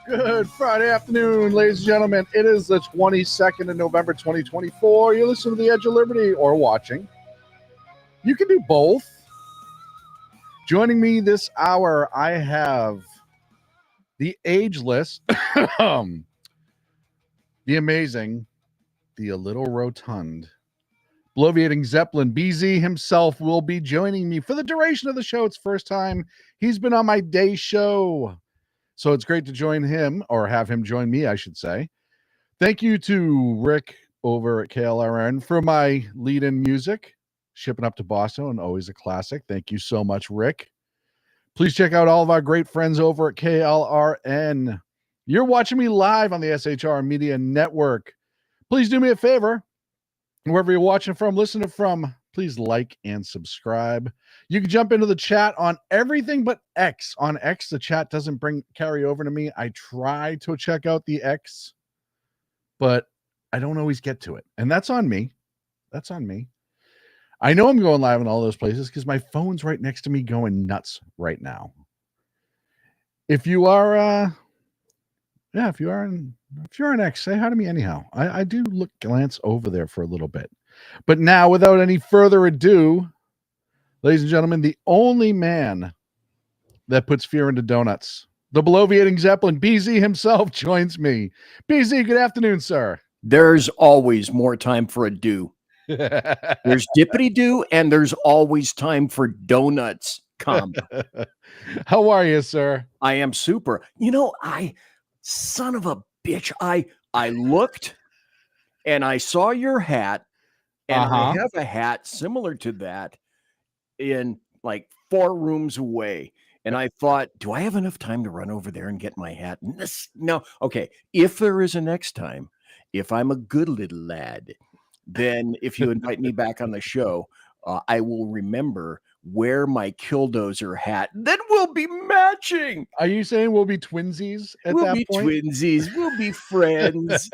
Good Friday afternoon, ladies and gentlemen. It is the 22nd of November, 2024. You're listening to The Edge of Liberty or watching. You can do both. Joining me this hour, I have the ageless, the amazing, the a little rotund, bloviating Zeppelin. BZ himself will be joining me for the duration of the show. It's first time he's been on my day show. So it's great to join him, or have him join me, I should say. Thank you to Rick over at KLRN for my lead-in music, shipping up to Boston, and always a classic. Thank you so much, Rick. Please check out all of our great friends over at KLRN. You're watching me live on the SHR Media Network. Please do me a favor. Wherever you're watching from, listening from, please like and subscribe. You can jump into the chat on everything but X. On X, the chat doesn't carry over to me. I try to check out the X, but I don't always get to it. And that's on me. That's on me. I know I'm going live in all those places because my phone's right next to me going nuts right now. If you are, if you're an X, say hi to me anyhow. I do glance over there for a little bit. But now, without any further ado, ladies and gentlemen, the only man that puts fear into donuts, the bloviating Zeppelin, BZ himself, joins me. BZ, good afternoon, sir. There's always more time for a do. There's dippity do, and there's always time for donuts. How are you, sir? I am super. You know, son of a bitch, I looked and I saw your hat, and I have a hat similar to that in like 4 rooms away. And I thought, do I have enough time to run over there and get my hat? No. Okay. If there is a next time, if I'm a good little lad, then if you invite me back on the show, I will remember wear my Killdozer hat. Then we'll be matching. Are you saying we'll be twinsies at that point? We'll be twinsies. We'll be friends.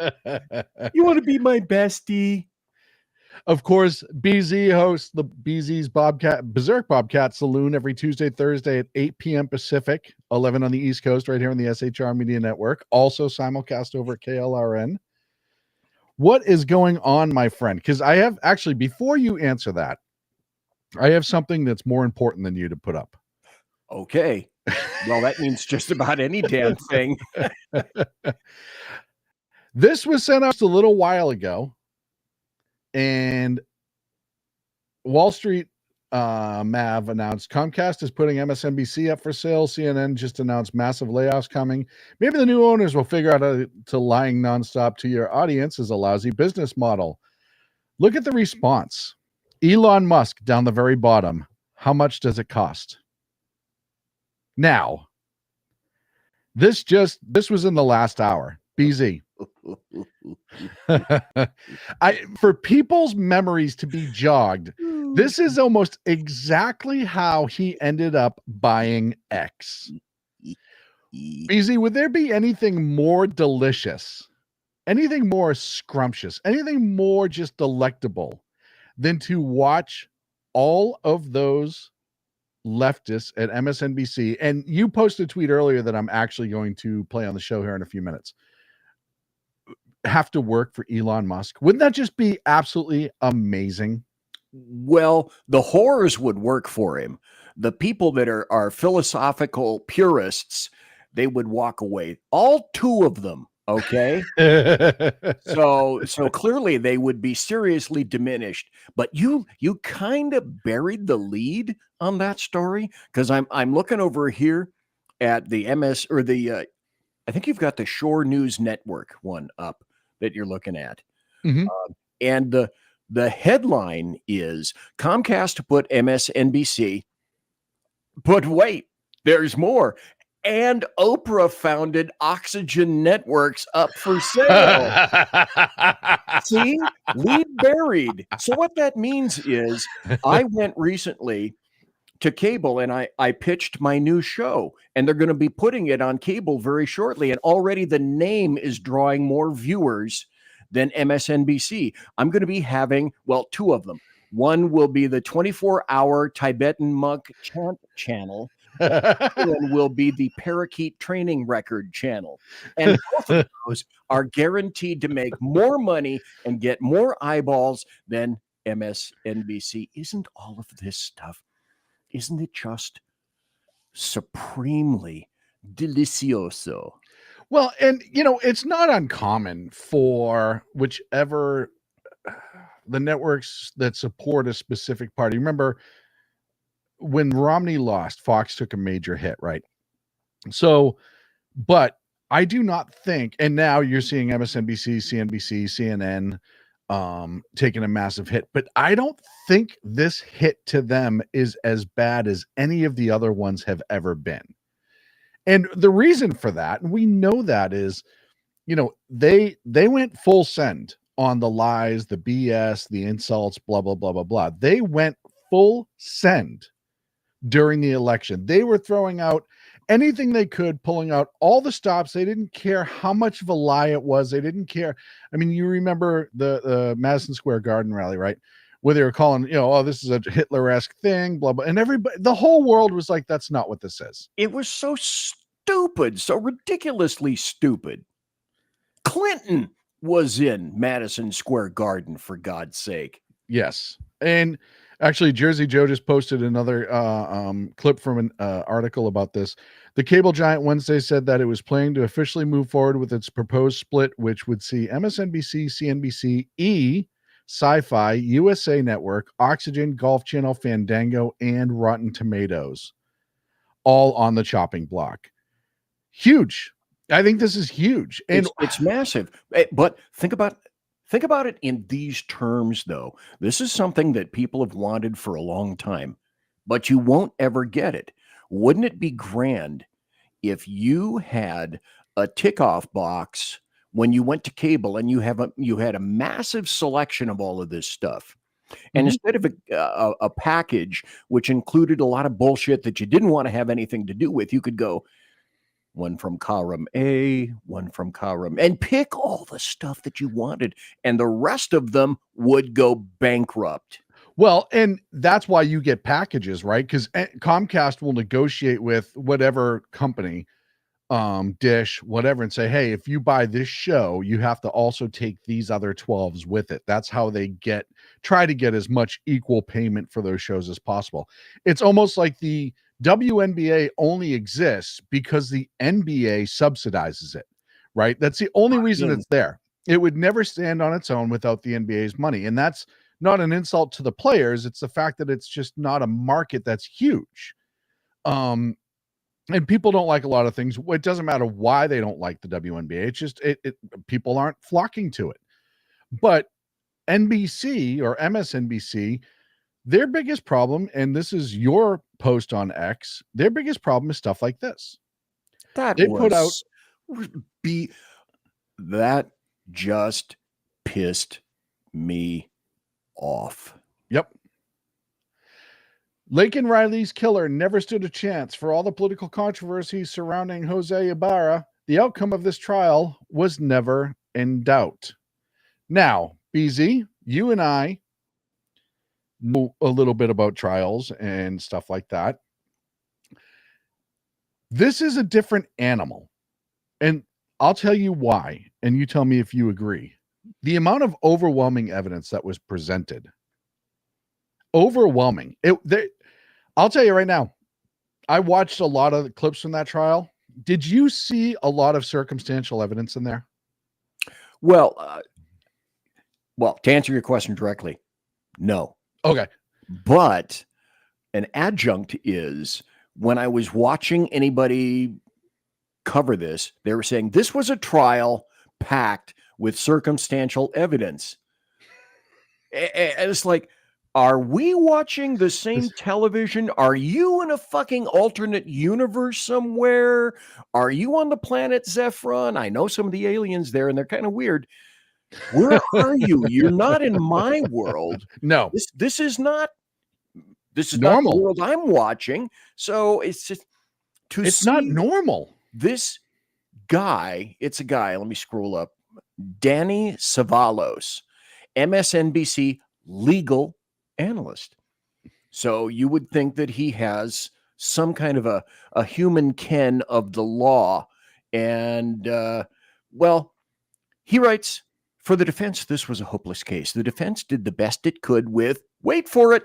You want to be my bestie? Of course, BZ hosts the BZ's Berserk Bobcat Saloon every Tuesday, Thursday at 8 p.m. Pacific, 11 on the East Coast, right here on the SHR Media Network. Also simulcast over at KLRN. What is going on, my friend? Because I have actually, before you answer that, I have something that's more important than you to put up. Okay. Well, that means just about any damn thing. This was sent out a little while ago, and Wall Street Mav announced Comcast is putting MSNBC up for sale. CNN just announced massive layoffs coming. Maybe the new owners will figure out how to lying nonstop to your audience is a lousy business model. Look at the response. Elon Musk down the very bottom. How much does it cost? Now, this was in the last hour. BZ. For people's memories to be jogged, this is almost exactly how he ended up buying X. BZ, would there be anything more delicious, anything more scrumptious, anything more just delectable than to watch all of those leftists at MSNBC? And you posted a tweet earlier that I'm actually going to play on the show here in a few minutes. have to work for Elon Musk? Wouldn't that just be absolutely amazing? Well, the whores would work for him. The people that are philosophical purists, they would walk away. All two of them. Okay. So clearly they would be seriously diminished. But you kind of buried the lead on that story, because I'm looking over here at the MS or the I think you've got the Shore News Network one up that you're looking at. Mhm. And the headline is Comcast put MSNBC, but wait, there's more. And Oprah founded Oxygen Networks up for sale. See, lead buried. So what that means is I went recently to cable and I pitched my new show, and they're going to be putting it on cable very shortly. And already the name is drawing more viewers than MSNBC. I'm going to be having, well, two of them. One will be the 24-hour Tibetan monk chant channel. One will be the parakeet training record channel. And both of those are guaranteed to make more money and get more eyeballs than MSNBC. Isn't all of this stuff, isn't it just supremely delicioso? Well, and it's not uncommon for whichever the networks that support a specific party. Remember when Romney lost, Fox took a major hit, right? So, but I do not think, and now you're seeing MSNBC, CNBC, CNN taking a massive hit, but I don't think this hit to them is as bad as any of the other ones have ever been. And the reason for that, and we know that, is, they went full send on the lies, the BS, the insults, blah, blah, blah, blah, blah. They went full send during the election. They were throwing out anything they could, pulling out all the stops. They didn't care how much of a lie it was. They didn't care. I mean, you remember the Madison Square Garden rally, right? Where they were calling, oh, this is a Hitler-esque thing, blah, blah. And everybody, the whole world was like, that's not what this is. It was so stupid, so ridiculously stupid. Clinton was in Madison Square Garden, for God's sake. Yes. And actually, Jersey Joe just posted another clip from an article about this. The cable giant Wednesday said that it was planning to officially move forward with its proposed split, which would see MSNBC, CNBC, Sci-Fi, USA Network, Oxygen, Golf Channel, Fandango, and Rotten Tomatoes all on the chopping block. Huge. I think this is huge. And it's massive. But think about it in these terms, though. This is something that people have wanted for a long time, but you won't ever get it. Wouldn't it be grand if you had a tick-off box when you went to cable and you had a massive selection of all of this stuff? And instead of a package which included a lot of bullshit that you didn't want to have anything to do with, you could go one from column A, one from column, and pick all the stuff that you wanted, and the rest of them would go bankrupt. Well, and that's why you get packages, right? Because Comcast will negotiate with whatever company, Dish, whatever, and say, hey, if you buy this show, you have to also take these other 12s with it. That's how they try to get as much equal payment for those shows as possible. It's almost like the WNBA only exists because the NBA subsidizes it, right? That's the only reason it's there. It would never stand on its own without the NBA's money. And that's not an insult to the players. It's the fact that it's just not a market that's huge. And people don't like a lot of things. It doesn't matter why they don't like the WNBA. It's just people aren't flocking to it. But NBC or MSNBC, their biggest problem, and this is your post on X, their biggest problem is stuff like this. That just pissed me off. Yep. Laken Riley's killer never stood a chance. For all the political controversy surrounding Jose Ibarra, the outcome of this trial was never in doubt. Now, BZ, you and I know a little bit about trials and stuff like that. This is a different animal. And I'll tell you why, and you tell me if you agree. The amount of overwhelming evidence that was presented, overwhelming. I'll tell you right now, I watched a lot of the clips from that trial. Did you see a lot of circumstantial evidence in there? Well, to answer your question directly, no. Okay. But an adjunct is when I was watching anybody cover this, they were saying this was a trial packed with circumstantial evidence. And it's like, are we watching the same television? Are you in a fucking alternate universe somewhere? Are you on the planet Zephron? I know some of the aliens there and they're kind of weird. Where are you? You're not in my world. No. This is not normal. Not the world I'm watching. So it's just it's not normal. This guy, it's a guy. Let me scroll up. Danny Savalos, MSNBC legal analyst. So you would think that he has some kind of a human ken of the law. And he writes, for the defense, this was a hopeless case. The defense did the best it could with, wait for it,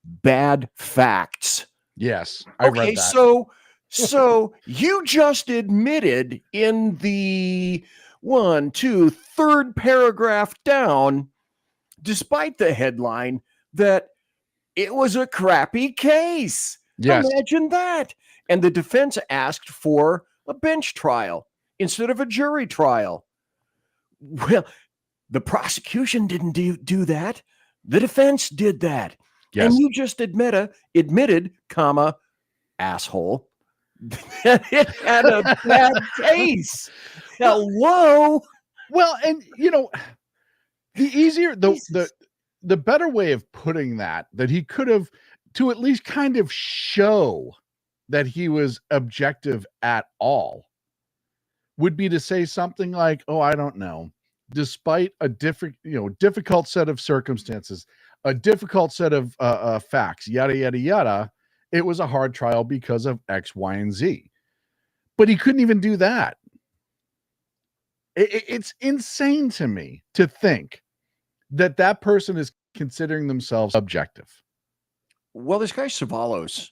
bad facts. Yes, I read that. So you just admitted in the third paragraph down, despite the headline, that it was a crappy case. Yes. Imagine that. And the defense asked for a bench trial instead of a jury trial. Well, the prosecution didn't do that. The defense did that. Yes. And you just admitted, asshole, that it had a bad case. Hello. Well, and the better way of putting that he could have, to at least kind of show that he was objective at all, would be to say something like, oh, I don't know, despite a difficult set of circumstances, a difficult set of facts, yada, yada, yada, it was a hard trial because of X, Y, and Z. But he couldn't even do that. It's insane to me to think that person is considering themselves objective. Well, this guy Savalos,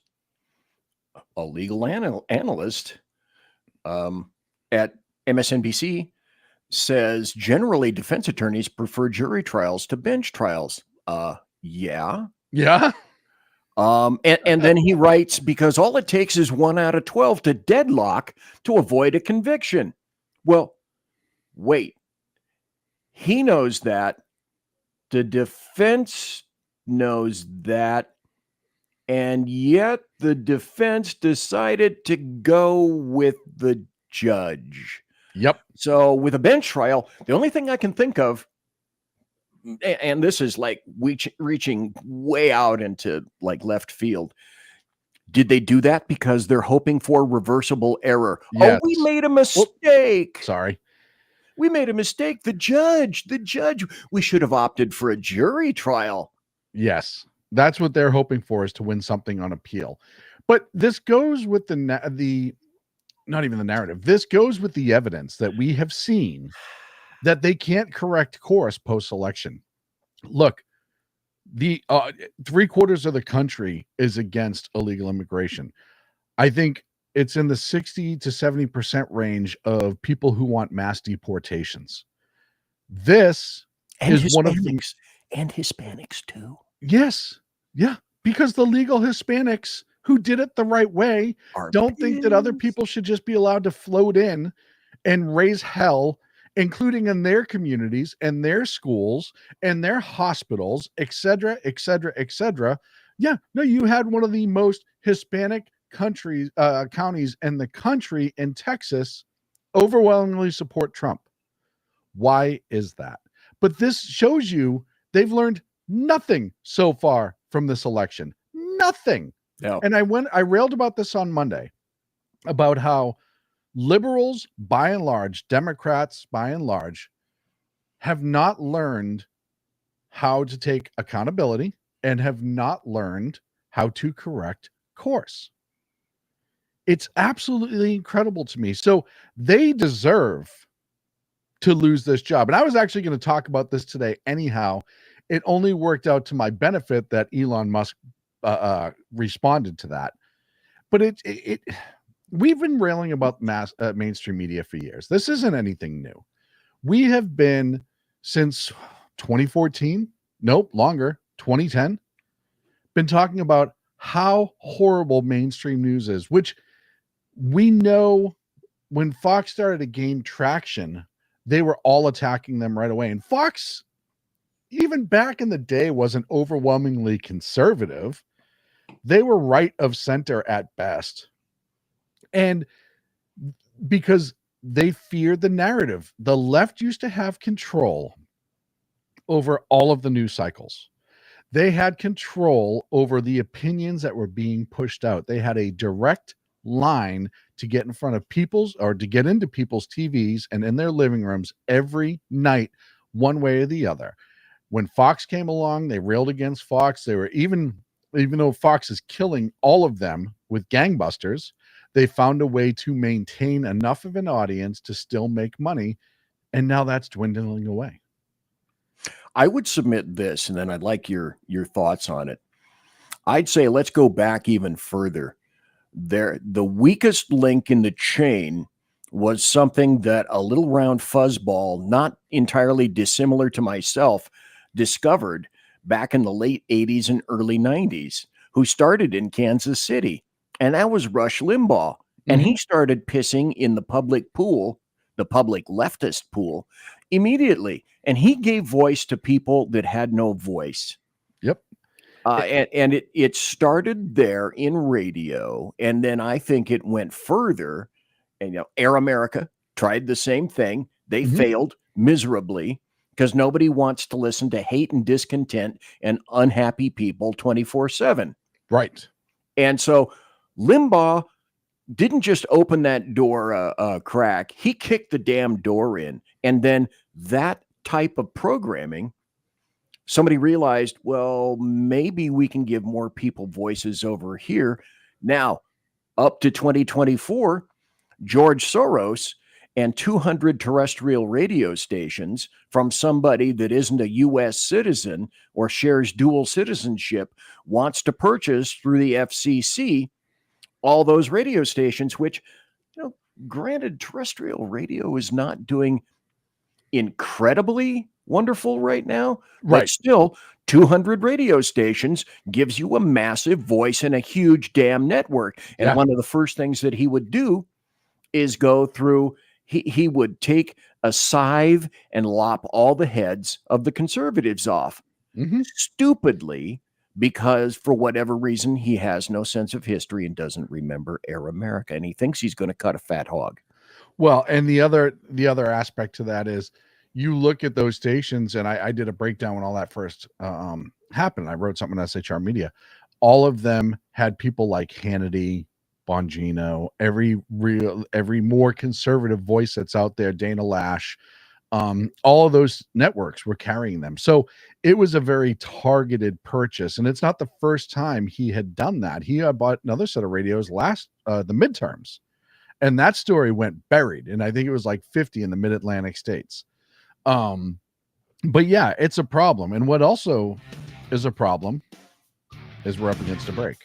a legal analyst at MSNBC, says generally defense attorneys prefer jury trials to bench trials. Yeah. And then he writes, because all it takes is 1 out of 12 to deadlock to avoid a conviction. Well, wait, he knows that. The defense knows that. And yet the defense decided to go with the judge. Yep. So with a bench trial, the only thing I can think of, and this is like reaching way out into like left field. Did they do that because they're hoping for reversible error? Yes. Oh, we made a mistake. Whoops, sorry. We made a mistake. The judge, we should have opted for a jury trial. Yes. That's what they're hoping for, is to win something on appeal. But this goes with the not even the narrative. This goes with the evidence that we have seen that they can't correct course post-election. Look, the 3/4 of the country is against illegal immigration. I think it's in the 60 to 70% range of people who want mass deportations. This is one of the, and Hispanics too. Yes. Yeah. Because the legal Hispanics who did it the right way don't think that other people should just be allowed to float in and raise hell, including in their communities and their schools and their hospitals, et cetera, et cetera, et cetera. Yeah. No, you had one of the most Hispanic counties in the country in Texas overwhelmingly support Trump. Why is that? But this shows you they've learned nothing so far from this election. Nothing. No. And I railed about this on Monday, about how liberals, by and large, Democrats, by and large, have not learned how to take accountability and have not learned how to correct course. It's absolutely incredible to me. So they deserve to lose this job. And I was actually going to talk about this today anyhow. It only worked out to my benefit that Elon Musk responded to that. But we've been railing about mainstream media for years. This isn't anything new. We have been since 2014, nope, longer, 2010, been talking about how horrible mainstream news is, which we know when Fox started to gain traction, they were all attacking them right away. And Fox, even back in the day, wasn't overwhelmingly conservative. They were right of center at best. And because they feared the narrative, the left used to have control over all of the news cycles. They had control over the opinions that were being pushed out. They had a direct line to get in front of people's, or to get into people's TVs and in their living rooms every night, one way or the other. When Fox came along, they railed against Fox. They were even though Fox is killing all of them with gangbusters, they found a way to maintain enough of an audience to still make money. And now that's dwindling away. I would submit this, and then I'd like your thoughts on it. I'd say let's go back even further. The weakest link in the chain was something that a little round fuzzball, not entirely dissimilar to myself, discovered back in the late 80s and early 90s, who started in Kansas City. And that was Rush Limbaugh. And he started pissing in the public pool, the public leftist pool, immediately. And he gave voice to people that had no voice. Yep. And it started there in radio. And then I think it went further. And, Air America tried the same thing. They failed miserably because nobody wants to listen to hate and discontent and unhappy people 24/7. Right. And so Limbaugh didn't just open that door crack. He kicked the damn door in. And then that type of programming, somebody realized, well, maybe we can give more people voices over here. Now, up to 2024, George Soros and 200 terrestrial radio stations from somebody that isn't a U.S. citizen or shares dual citizenship wants to purchase through the FCC all those radio stations, which, granted, terrestrial radio is not doing incredibly wonderful right now, right? But still, 200 radio stations gives you a massive voice in a huge damn network. And one of the first things that he would do is go through, he would take a scythe and lop all the heads of the conservatives off. Stupidly, because for whatever reason, he has no sense of history and doesn't remember Air America. And he thinks he's going to cut a fat hog. Well, and the other aspect to that is, you look at those stations, and I did a breakdown when all that first happened. I wrote something on SHR Media. All of them had people like Hannity, Bongino, every more conservative voice that's out there, Dana Lash. All of those networks were carrying them. So it was a very targeted purchase. And it's not the first time he had done that. He bought another set of radios the midterms. And that story went buried. And I think it was like 50 in the mid-Atlantic states. But yeah, it's a problem. And what also is a problem is we're up against a break.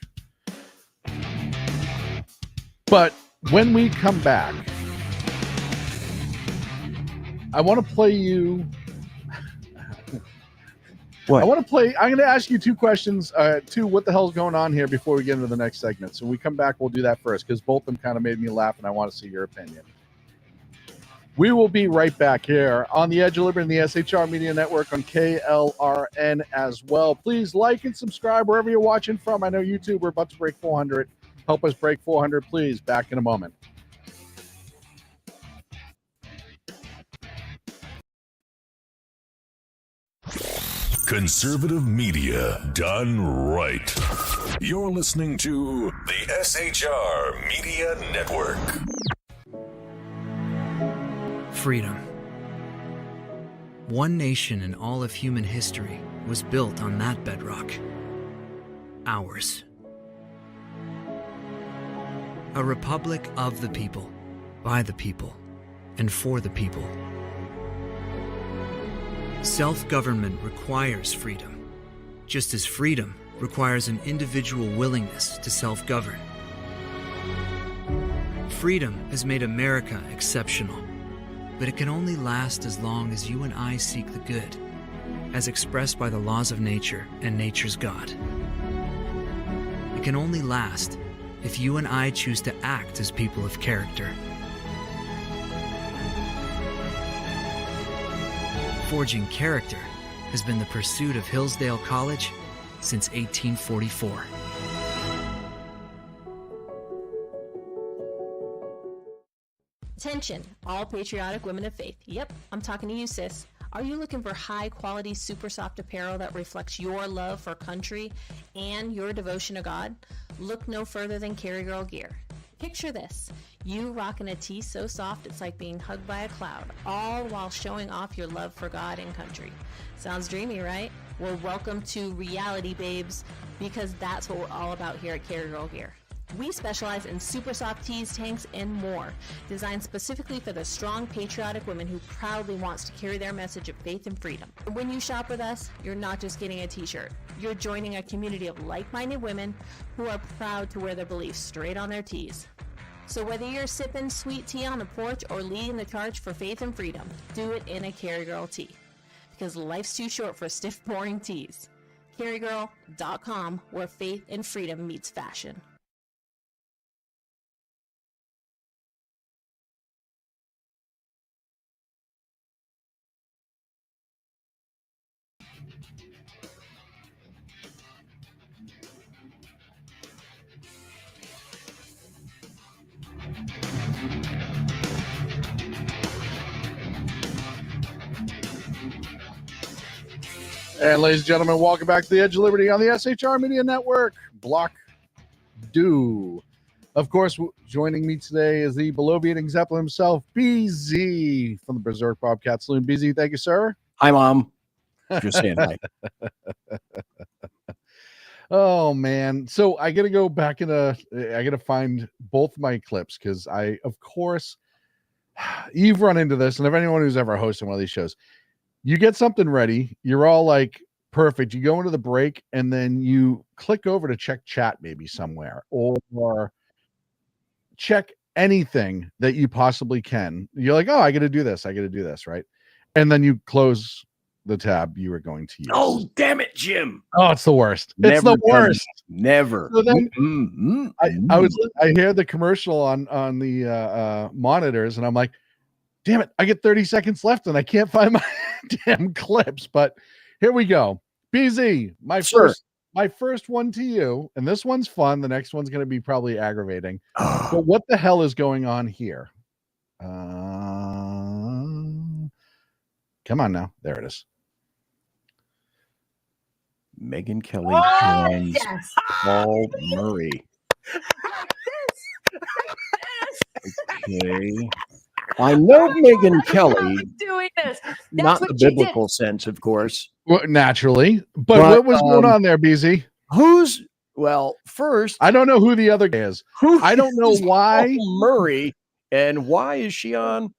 But when we come back, I want to play you. What? I'm going to ask you two questions, what the hell's going on here before we get into the next segment. So when we come back, we'll do that first because both of them kind of made me laugh and I want to see your opinion. We will be right back here on the Edge of Liberty and the SHR Media Network on KLRN as well. Please like and subscribe wherever you're watching from. I know YouTube, we're about to break 400. Help us break 400, please. Back in a moment. Conservative media done right. You're listening to the SHR Media Network. Freedom. One nation in all of human history was built on that bedrock. Ours. A republic of the people, by the people, and for the people. Self-government requires freedom, just as freedom requires an individual willingness to self-govern. Freedom has made America exceptional, but it can only last as long as you and I seek the good, as expressed by the laws of nature and nature's God. It can only last if you and I choose to act as people of character. Forging character has been the pursuit of Hillsdale College since 1844. Attention, all patriotic women of faith. Yep, I'm talking to you, sis. Are you looking for high-quality, super soft apparel that reflects your love for country and your devotion to God? Look no further than Carry Girl Gear. Picture this. You rocking a tee so soft it's like being hugged by a cloud, all while showing off your love for God and country. Sounds dreamy, right? Well, welcome to reality, babes, because that's what we're all about here at Carry Girl Gear. We specialize in super soft tees, tanks, and more, designed specifically for the strong, patriotic woman who proudly wants to carry their message of faith and freedom. When you shop with us, you're not just getting a t-shirt. You're joining a community of like-minded women who are proud to wear their beliefs straight on their tees. So whether you're sipping sweet tea on the porch or leading the charge for faith and freedom, do it in a Carry Girl tee. Because life's too short for stiff, boring tees. CarryGirl.com, where faith and freedom meets fashion. And ladies and gentlemen, welcome back to the Edge of Liberty on the SHR Media Network. Block Do. Of course, joining me today is the below-beating Zeppelin himself, BZ from the Berserk Bobcat Saloon. BZ, thank you, sir. Hi, Mom. Just saying hi. Oh, man. So I got to go back I got to find both my clips because of course, you've run into this. And if anyone who's ever hosted one of these shows, you get something ready. You're all like, perfect. You go into the break and then you click over to check chat maybe somewhere or check anything that you possibly can. You're like, oh, I got to do this. Right. And then you close the tab you were going to use. Oh, damn it, Jim. Oh, it's the worst. It's the worst. Never. So then I hear the commercial on the monitors and I'm like, damn it, I get 30 seconds left and I can't find my damn clips. But here we go. BZ, my first one to you, and this one's fun. The next one's going to be probably aggravating. But what the hell is going on here? Come on now. There it is. Megyn Kelly joins Paul Murray. Okay. I know Megyn Kelly. Doing this. Not the biblical sense, of course. Well, naturally. But what was going on there, BZ? First, I don't know who the other guy is. I don't know why. Paul Murray, and why is she on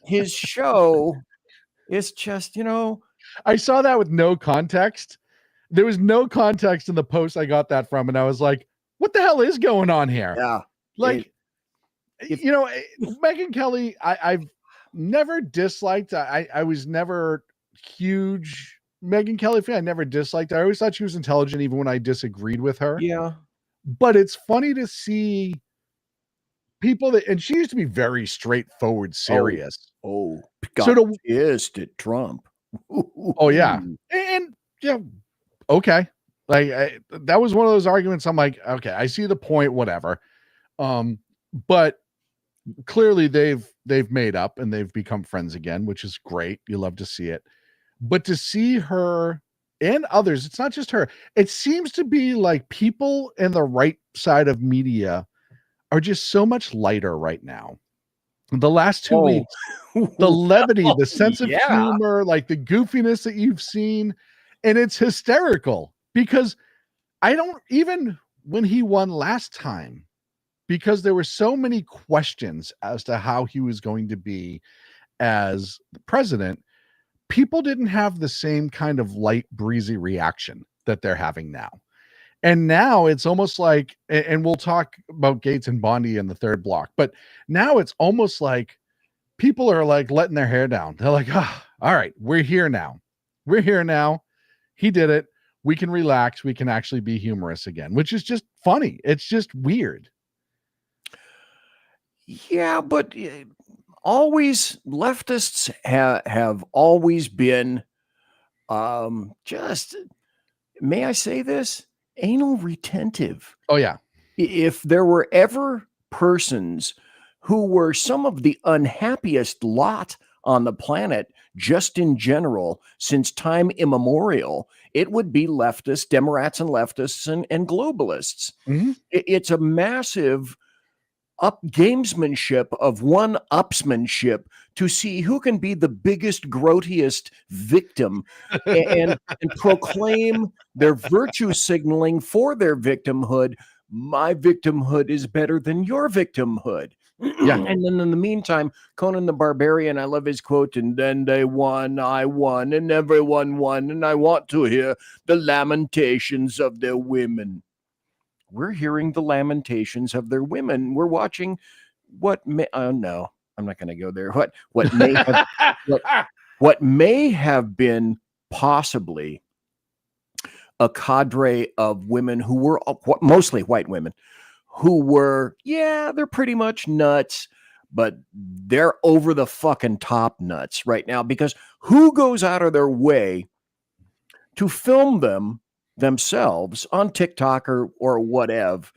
his show? It's just, I saw that with no context. There was no context in the post I got that from, and I was like, what the hell is going on here? Yeah. Megyn Kelly, I've never disliked. I was never huge Megyn Kelly fan. I never disliked her. I always thought she was intelligent, even when I disagreed with her. Yeah. But it's funny to see people and she used to be very straightforward, serious. Pissed at Trump. Oh yeah. And yeah, okay. That was one of those arguments. I'm like, okay, I see the point, whatever. But clearly they've made up and they've become friends again, which is great. You love to see it. But to see her and others, it's not just her. It seems to be like people in the right side of media are just so much lighter right now. The last 2 weeks, the levity, the sense of humor, like the goofiness that you've seen, and it's hysterical because I don't even when he won last time, because there were so many questions as to how he was going to be as the president, people didn't have the same kind of light, breezy reaction that they're having now. And now it's almost like, and we'll talk about Gaetz and Bondi in the third block, but now it's almost like people are like letting their hair down. They're like, all right, we're here now. We're here now. He did it. We can relax. We can actually be humorous again, which is just funny. It's just weird. Yeah, but always leftists have always been just, may I say this, anal retentive. Oh yeah. If there were ever persons who were some of the unhappiest lot on the planet, just in general, since time immemorial, it would be leftists, Democrats and leftists and globalists. Mm-hmm. It's a massive gamesmanship of one-upsmanship to see who can be the biggest, grottiest victim and proclaim their virtue signaling for their victimhood. My victimhood is better than your victimhood. Yeah. And then in the meantime, Conan the Barbarian, I love his quote, and then they won, I won, and everyone won, and I want to hear the lamentations of their women. We're hearing the lamentations of their women. We're watching what may, no, I'm not going to go there. What may have been possibly a cadre of women who were mostly white women who were, they're pretty much nuts, but they're over the fucking top nuts right now, because who goes out of their way to film themselves on TikTok or whatever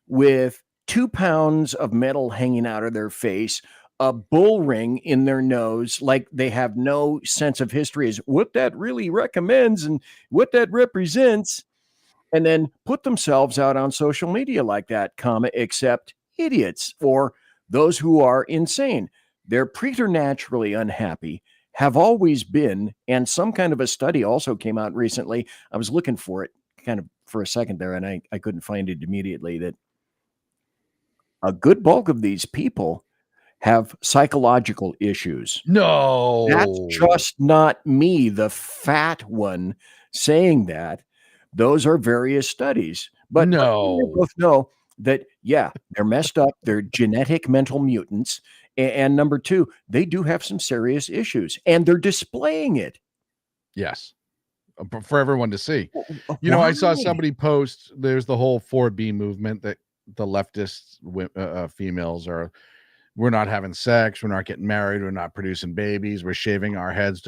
with 2 pounds of metal hanging out of their face, a bull ring in their nose, like they have no sense of history as what that really recommends and what that represents, and then put themselves out on social media like that, except idiots or those who are insane. They're preternaturally unhappy, have always been, and some kind of a study also came out recently. I was looking for it kind of for a second there, and I couldn't find it immediately, that a good bulk of these people have psychological issues. No. That's just not me, the fat one, saying that. Those are various studies. But no, we both know that, they're messed up. They're genetic mental mutants. And number two, they do have some serious issues, and they're displaying it. Yes. For everyone to see. You know, I saw somebody post, there's the whole 4B movement that the leftist females are, we're not having sex, we're not getting married, we're not producing babies, we're shaving our heads.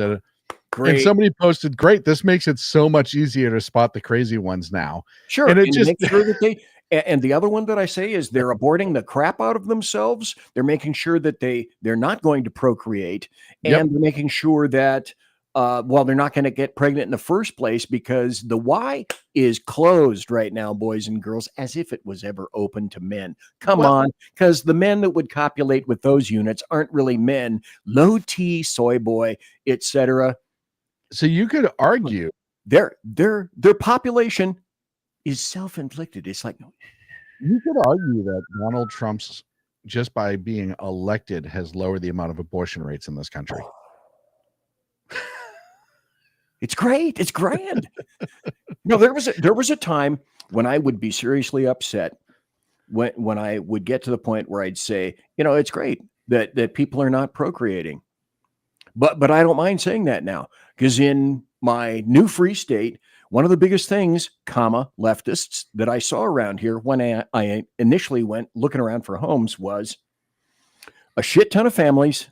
Great. And somebody posted, great, this makes it so much easier to spot the crazy ones now. Sure. And it just make sure that and the other one that I say is they're aborting the crap out of themselves. They're making sure that they're not going to procreate, and they're making sure that they're not going to get pregnant in the first place, because the Y is closed right now, boys and girls, as if it was ever open to men. Come on, because the men that would copulate with those units aren't really men. Low T, soy boy, etc. So you could argue their population is self-inflicted. It's like, you could argue that Donald Trump's, just by being elected, has lowered the amount of abortion rates in this country. It's great. It's grand. No, there was a time when I would be seriously upset when I would get to the point where I'd say, it's great that people are not procreating. But I don't mind saying that now, because in my new free state, one of the biggest things, leftists, that I saw around here when I initially went looking around for homes was a shit ton of families,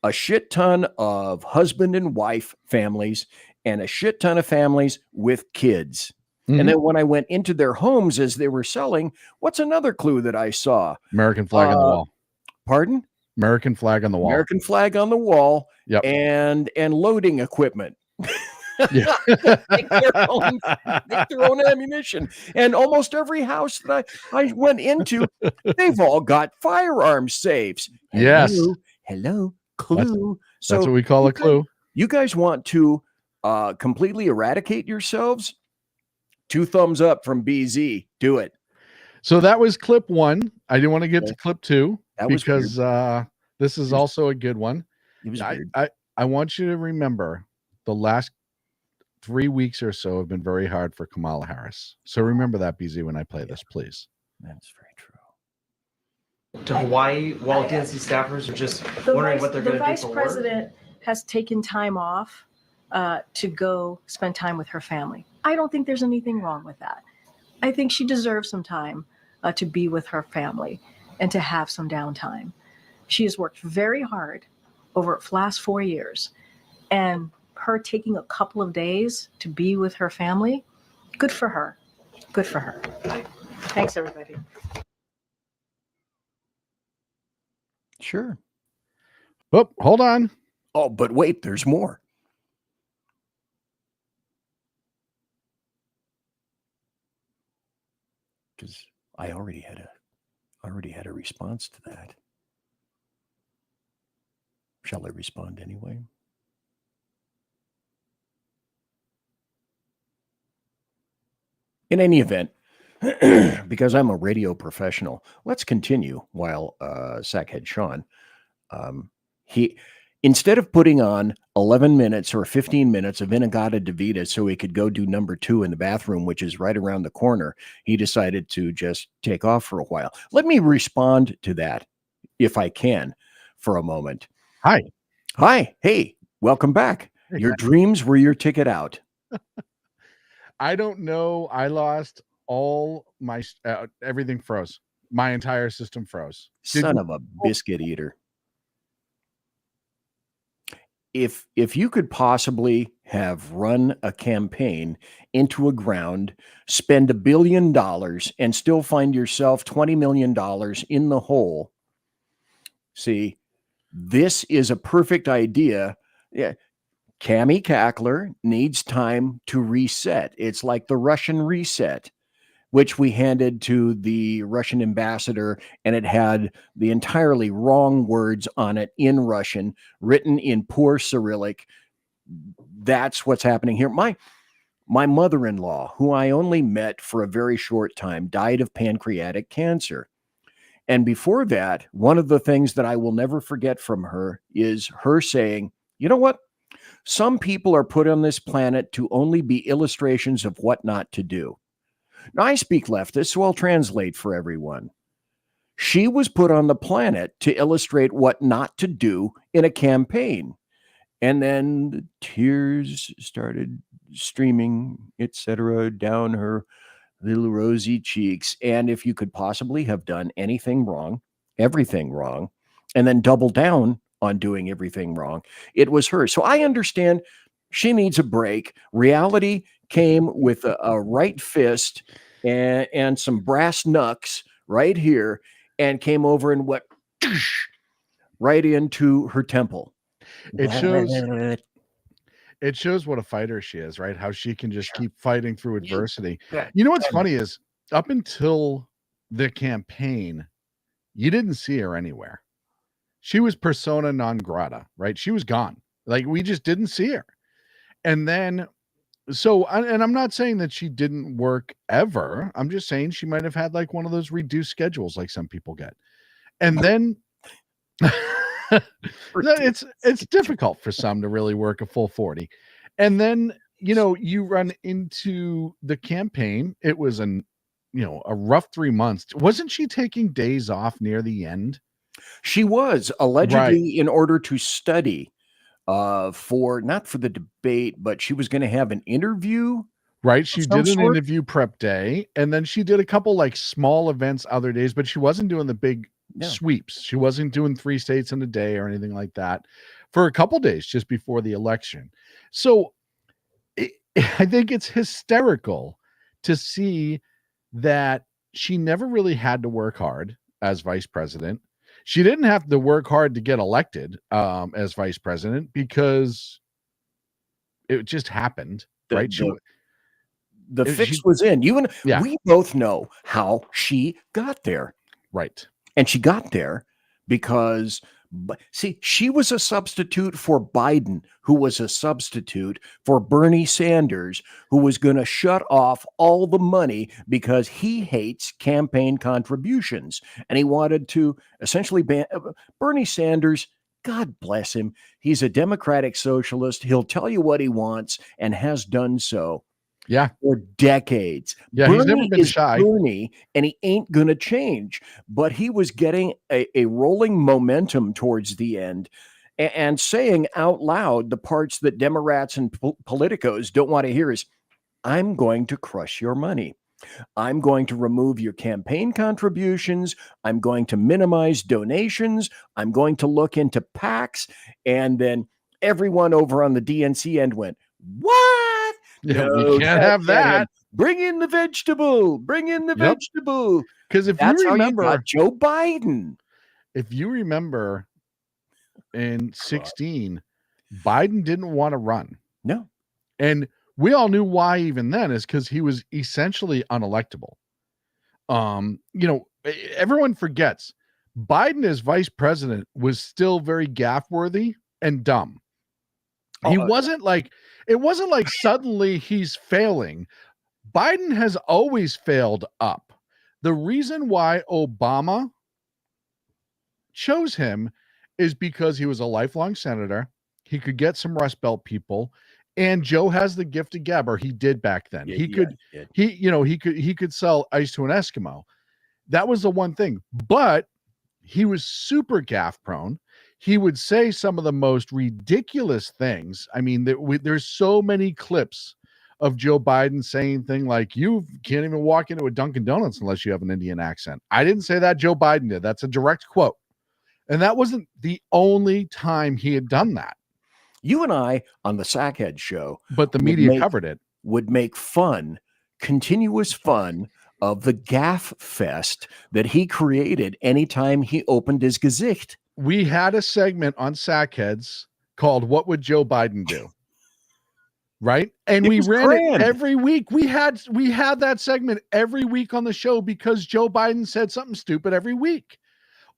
a shit ton of husband and wife families, and a shit ton of families with kids. Mm-hmm. And then when I went into their homes as they were selling, what's another clue that I saw? American flag on the wall. Pardon? American flag on the wall. American flag on the wall. Yep. And loading equipment. Yeah. make their own ammunition. And almost every house that I went into, they've all got firearm safes. Yes. Hello. Clue. That's what we call a clue. You guys want to completely eradicate yourselves? 2 thumbs up from BZ. Do it. So that was clip 1. I didn't want to get to clip 2 because this is also a good one. It was weird. I want you to remember the last 3 weeks or so have been very hard for Kamala Harris. So remember that, BZ, when I play this, please. That's very true. To Hawaii while DNC staffers are just wondering what they're going to do for work? The vice president has taken time off to go spend time with her family. I don't think there's anything wrong with that. I think she deserves some time to be with her family and to have some downtime. She has worked very hard over the last 4 years, and her taking a couple of days to be with her family, good for her. Good for her. Thanks, everybody. Sure. Oh, hold on. Oh, but wait, there's more. Because I already had a response to that. Shall I respond anyway? In any event, because I'm a radio professional, let's continue while Sackhead Sean, he, instead of putting on 11 minutes or 15 minutes of Inagata DeVita so he could go do number 2 in the bathroom, which is right around the corner, he decided to just take off for a while. Let me respond to that, if I can, for a moment. Hi. Hey, welcome back. Hey, your dreams were your ticket out. I don't know. I lost all my everything froze. My entire system froze. Son of a biscuit eater. If you could possibly have run a campaign into a ground, spend $1 billion, and still find yourself $20 million in the hole, see, this is a perfect idea. Yeah. Cammy Cackler needs time to reset. It's like the Russian reset, which we handed to the Russian ambassador, and it had the entirely wrong words on it in Russian, written in poor Cyrillic. That's what's happening here. My mother-in-law, who I only met for a very short time, died of pancreatic cancer. And before that, one of the things that I will never forget from her is her saying, you know what? Some people are put on this planet to only be illustrations of what not to do. Now, I speak leftist, so I'll translate for everyone. She was put on the planet to illustrate what not to do in a campaign. And then the tears started streaming, etc., down her little rosy cheeks. And if you could possibly have done anything wrong, everything wrong, and then double down on doing everything wrong, it was her. So I understand she needs a break. Reality came with a right fist and some brass knucks right here and came over and went right into her temple. It shows what a fighter she is, right? How she can just keep fighting through adversity. You know what's funny is up until the campaign, you didn't see her anywhere. She was persona non grata, right? She was gone. Like, we just didn't see her. And then, and I'm not saying that she didn't work ever. I'm just saying she might have had like one of those reduced schedules like some people get. And then it's difficult for some to really work a full 40. And then, you run into the campaign. It was a rough 3 months. Wasn't she taking days off near the end? She was allegedly in order to study not for the debate, but she was going to have an interview. Right. She did an interview prep day, and then she did a couple like small events other days, but she wasn't doing the big sweeps. She wasn't doing 3 states in a day or anything like that for a couple days just before the election. So I think it's hysterical to see that she never really had to work hard as vice president. She didn't have to work hard to get elected as vice president because it just happened, right? The fix was in. We both know how she got there. Right. And she got there because But see, she was a substitute for Biden, who was a substitute for Bernie Sanders, who was going to shut off all the money because he hates campaign contributions. And he wanted to essentially ban Bernie Sanders. God bless him. He's a democratic socialist. He'll tell you what he wants and has done so. Yeah, for decades. Yeah, Bernie he's never been shy. Bernie, and he ain't gonna change. But he was getting a rolling momentum towards the end, and saying out loud the parts that Democrats and politicos don't want to hear is, "I'm going to crush your money. I'm going to remove your campaign contributions. I'm going to minimize donations. I'm going to look into PACs." And then everyone over on the DNC end went, "What? Yeah, No, we can't have that. Bring in the vegetable. Bring in the vegetable." Because if That's you remember, how you got Joe Biden. If you remember, in 16, Biden didn't want to run. No, and we all knew why. Even then, is because he was essentially unelectable. Everyone forgets Biden as vice president was still very gaffe worthy and dumb. He wasn't like, it wasn't like suddenly he's failing. Biden has always failed up. The reason why Obama chose him is because he was a lifelong senator. He could get some Rust Belt people, and Joe has the gift of gab, or he did back then. Yeah, he could sell ice to an Eskimo. That was the one thing, but he was super gaffe prone. He would say some of the most ridiculous things. I mean, there's so many clips of Joe Biden saying things like, "You can't even walk into a Dunkin' Donuts unless you have an Indian accent." I didn't say that. Joe Biden did. That's a direct quote. And that wasn't the only time he had done that. You and I on the Sackhead show, but the media covered it, would make continuous fun of the gaffe fest that he created anytime he opened his Gesicht. We had a segment on Sackheads called "What Would Joe Biden Do?" Right? And we ran it every week. We had that segment every week on the show because Joe Biden said something stupid every week,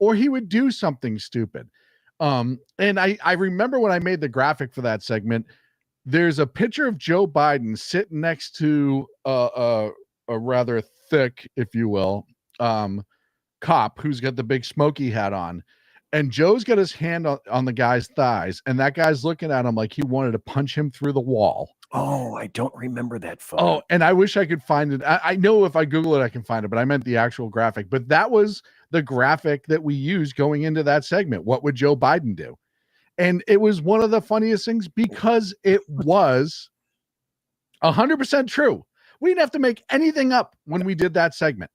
or he would do something stupid. And I remember when I made the graphic for that segment, there's a picture of Joe Biden sitting next to a rather thick, if you will, cop who's got the big smoky hat on. And Joe's got his hand on the guy's thighs, and that guy's looking at him like he wanted to punch him through the wall. Oh, I don't remember that photo. Oh, and I wish I could find it. I know if I Google it, I can find it, but I meant the actual graphic. But that was the graphic that we used going into that segment. What would Joe Biden do? And it was one of the funniest things because it was 100% true. We didn't have to make anything up when we did that segment.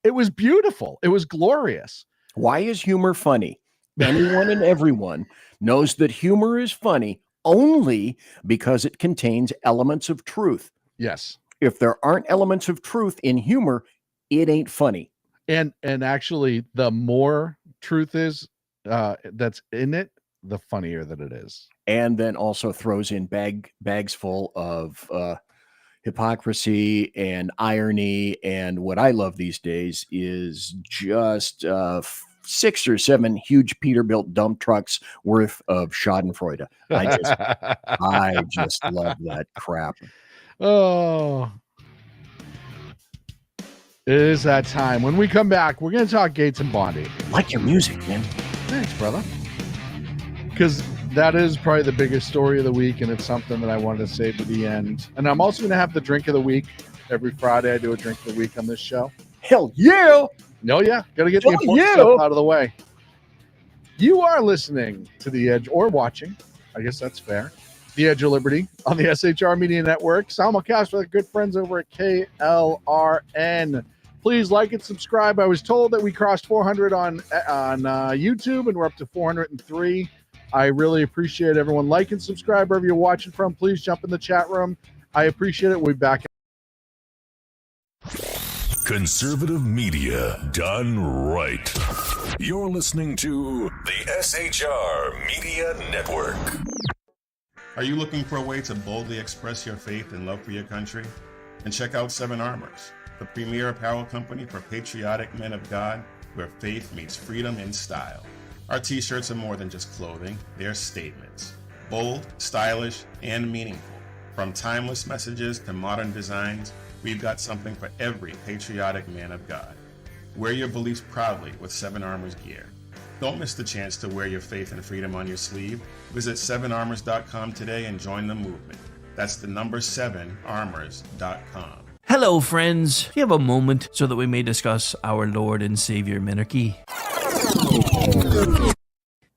It was beautiful. It was glorious. Why is humor funny? Anyone and everyone knows that humor is funny only because it contains elements of truth. Yes. If there aren't elements of truth in humor, it ain't funny. And actually, the more truth is that's in it, the funnier that it is. And then also throws in bags full of hypocrisy and irony. And what I love these days is just 6 or 7 huge Peterbilt dump trucks worth of Schadenfreude. I just love that crap. Oh, it is that time. When we come back, we're going to talk Gaetz and Bondi. Like your music, man. Thanks, brother. Because that is probably the biggest story of the week, and it's something that I wanted to save to the end. And I'm also going to have the drink of the week. Every Friday, I do a drink of the week on this show. Hell yeah! No, yeah. Got to get the important stuff out of the way. You are listening to The Edge, or watching. I guess that's fair. The Edge of Liberty on the SHR Media Network. Simulcast with our good friends over at KLRN. Please like and subscribe. I was told that we crossed 400 on YouTube, and we're up to 403. I really appreciate everyone. Like and subscribe wherever you're watching from. Please jump in the chat room. I appreciate it. We'll be back. Conservative media done right. You're listening to the SHR Media Network. Are you looking for a way to boldly express your faith and love for your country? And check out Seven Armors, the premier apparel company for patriotic men of God, where faith meets freedom in style. Our t-shirts are more than just clothing, they're statements. Bold, stylish, and meaningful. From timeless messages to modern designs, we've got something for every patriotic man of God. Wear your beliefs proudly with 7 Armors gear. Don't miss the chance to wear your faith and freedom on your sleeve. Visit 7armors.com today and join the movement. That's the number 7armors.com. Hello, friends. Do you have a moment so that we may discuss our Lord and Savior Minarchy?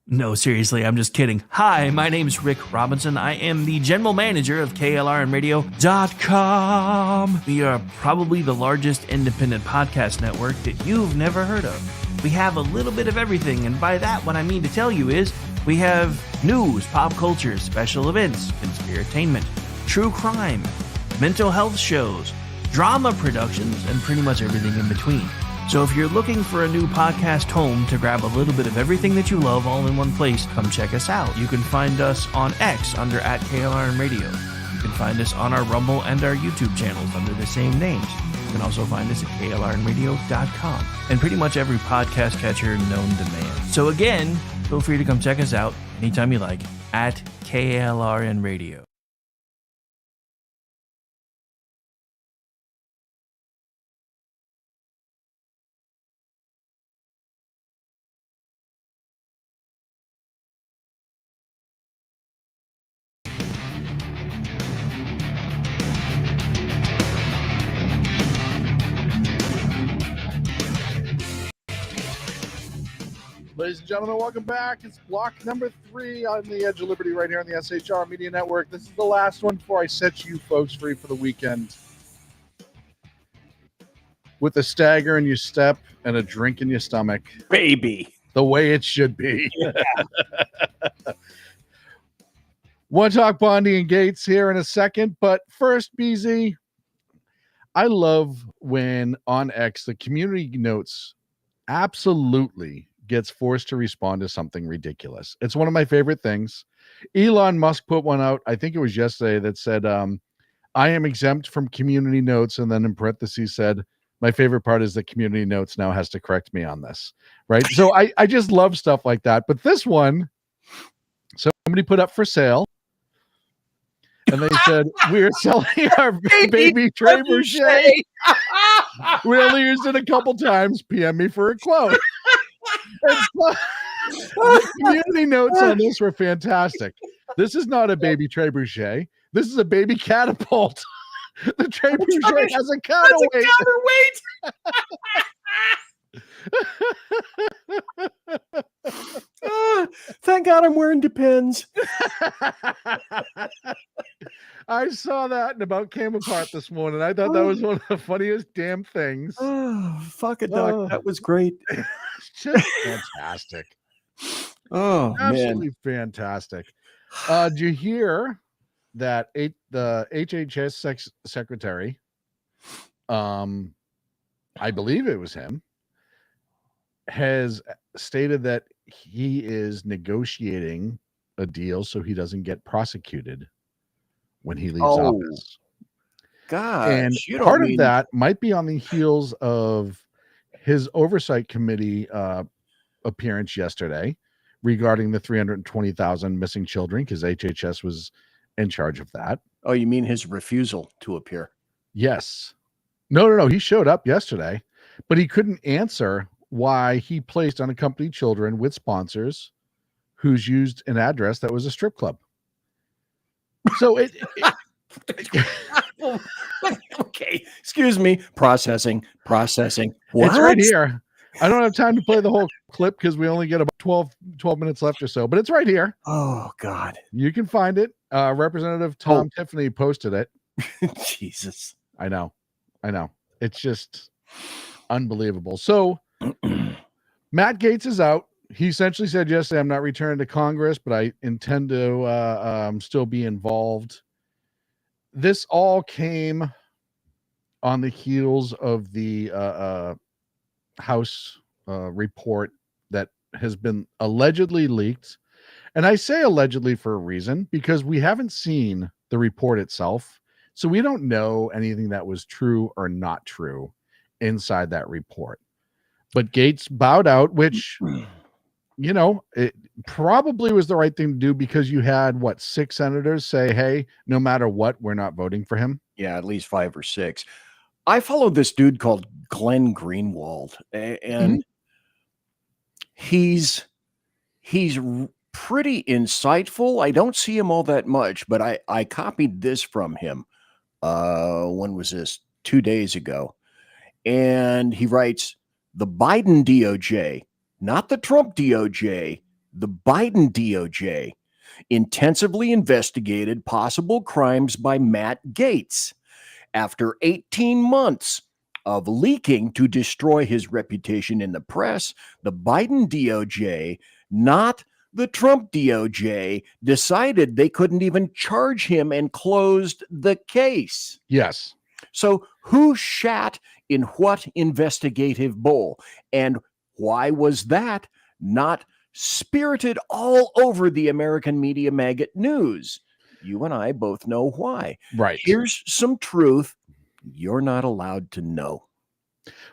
No, seriously, I'm just kidding. Hi, my name's Rick Robinson. I am the general manager of KLRN Radio.com. We are probably the largest independent podcast network that you've never heard of. We have a little bit of everything, and by that, what I mean to tell you is we have news, pop culture, special events, conspiratainment, true crime, mental health shows, drama productions, and pretty much everything in between. So if you're looking for a new podcast home to grab a little bit of everything that you love all in one place, come check us out. You can find us on X under @KLRN Radio. You can find us on our Rumble and our YouTube channels under the same names. You can also find us at KLRNradio.com and pretty much every podcast catcher known to man. So again, feel free to come check us out anytime you like at KLRN Radio. Ladies and gentlemen, welcome back. It's block number 3 on the Edge of Liberty right here on the SHR Media Network. This is the last one before I set you folks free for the weekend. With a stagger in your step and a drink in your stomach. Baby. The way it should be. Yeah. Want to talk Bondi and Gaetz here in a second, but first, BZ, I love when on X the community notes absolutely gets forced to respond to something ridiculous. It's one of my favorite things. Elon Musk put one out, I think it was yesterday, that said, I am exempt from community notes, and then in parentheses said, my favorite part is that community notes now has to correct me on this, right? So I just love stuff like that. But this one, somebody put up for sale, and they said, we're selling our baby trebuchet. We only used it a couple times. PM me for a quote. The community notes on this were fantastic. This is not a baby trebuchet. This is a baby catapult. The trebuchet has a counterweight. Thank God I'm wearing Depends. I saw that and about came apart this morning. I thought that was one of the funniest damn things. Oh, fuck it, Doc. That was great. Just fantastic. Oh, absolutely man. Fantastic. Did you hear that the HHS secretary, I believe it was him, has stated that he is negotiating a deal so he doesn't get prosecuted when he leaves office. God, and part of that might be on the heels of his oversight committee appearance yesterday regarding the 320,000 missing children, because HHS was in charge of that. Oh, you mean his refusal to appear? Yes. No. He showed up yesterday, but he couldn't answer why he placed unaccompanied children with sponsors who's used an address that was a strip club. So okay, excuse me. Processing. What? It's right here. I don't have time to play the whole clip because we only get about 12 minutes left or so, but it's right here. Oh, God. You can find it. Representative Tom Tiffany posted it. Jesus. I know. It's just unbelievable. So Matt Gaetz is out. He essentially said yesterday, I'm not returning to Congress, but I intend to still be involved. This all came on the heels of the House report that has been allegedly leaked. And I say allegedly for a reason, because we haven't seen the report itself. So we don't know anything that was true or not true inside that report. But Gaetz bowed out, which it probably was the right thing to do because you had 6 senators say, hey, no matter what, we're not voting for him. Yeah, at least 5 or 6. I followed this dude called Glenn Greenwald, and he's pretty insightful. I don't see him all that much, but I copied this from him. When was this? 2 days ago. And he writes, the Biden DOJ, not the Trump DOJ, the Biden DOJ intensively investigated possible crimes by Matt Gaetz after 18 months of leaking to destroy his reputation in the press. The Biden DOJ, not the Trump DOJ, decided they couldn't even charge him and closed the case. Yes. So who shat in what investigative bowl? And why was that not spirited all over the American media maggot news? You and I both know why. Right. Here's some truth you're not allowed to know.